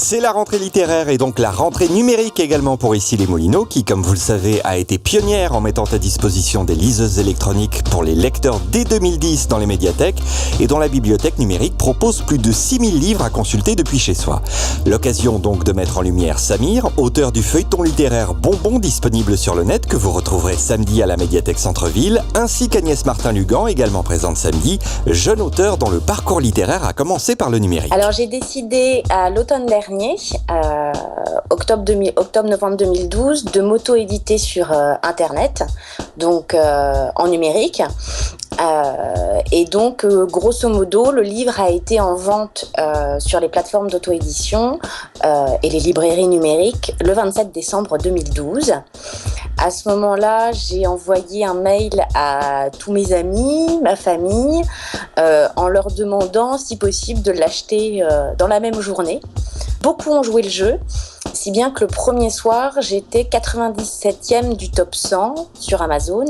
C'est la rentrée littéraire et donc la rentrée numérique également pour Issy-les-Moulineaux qui, comme vous le savez, a été pionnière en mettant à disposition des liseuses électroniques pour les lecteurs dès 2010 dans les médiathèques et dont la bibliothèque numérique propose plus de 6000 livres à consulter depuis chez soi. L'occasion donc de mettre en lumière Samir, auteur du feuilleton littéraire Bonbon disponible sur le net que vous retrouverez samedi à la médiathèque Centre-Ville, ainsi qu'Agnès Martin-Lugan, également présente samedi, jeune auteur dont le parcours littéraire a commencé par le numérique. Alors j'ai décidé à l'automne dernier, octobre-novembre 2012, de m'auto-éditer sur Internet, donc en numérique. Et donc, grosso modo, le livre a été en vente sur les plateformes d'auto-édition et les librairies numériques le 27 décembre 2012. À ce moment-là, j'ai envoyé un mail à tous mes amis, ma famille, en leur demandant, si possible, de l'acheter dans la même journée. Beaucoup ont joué le jeu, si bien que le premier soir, j'étais 97e du top 100 sur Amazon,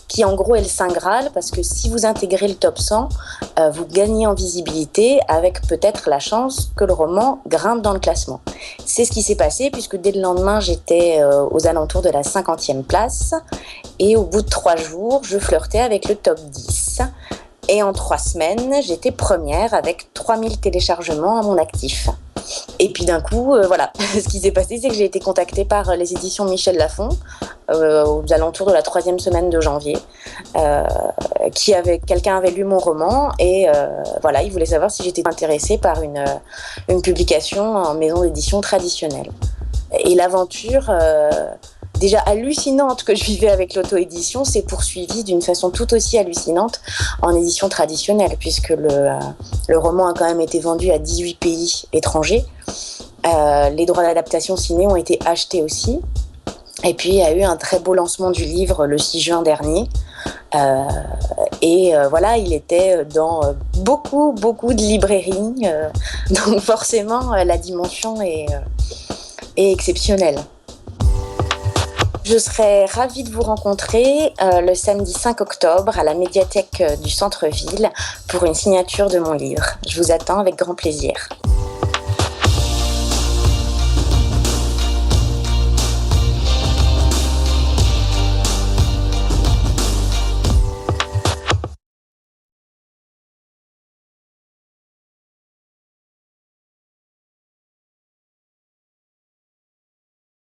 qui en gros est le Saint Graal, parce que si vous intégrez le top 100, vous gagnez en visibilité avec peut-être la chance que le roman grimpe dans le classement. C'est ce qui s'est passé, puisque dès le lendemain, j'étais aux alentours de la 50e place, et au bout de 3 jours, je flirtais avec le top 10. Et en 3 semaines, j'étais première avec 3000 téléchargements à mon actif. Et puis d'un coup, voilà, ce qui s'est passé, c'est que j'ai été contactée par les éditions Michel Lafon aux alentours de la 3e semaine de janvier. Quelqu'un avait lu mon roman et voilà, il voulait savoir si j'étais intéressée par une publication en maison d'édition traditionnelle. Et l'aventure déjà hallucinante que je vivais avec l'auto-édition s'est poursuivie d'une façon tout aussi hallucinante en édition traditionnelle, puisque le roman a quand même été vendu à 18 pays étrangers. Les droits d'adaptation ciné ont été achetés aussi. Et puis, il y a eu un très beau lancement du livre le 6 juin dernier. Voilà, il était dans beaucoup de librairies. Donc forcément, la dimension est exceptionnelle. Je serais ravie de vous rencontrer le samedi 5 octobre à la médiathèque du Centre-Ville pour une signature de mon livre. Je vous attends avec grand plaisir.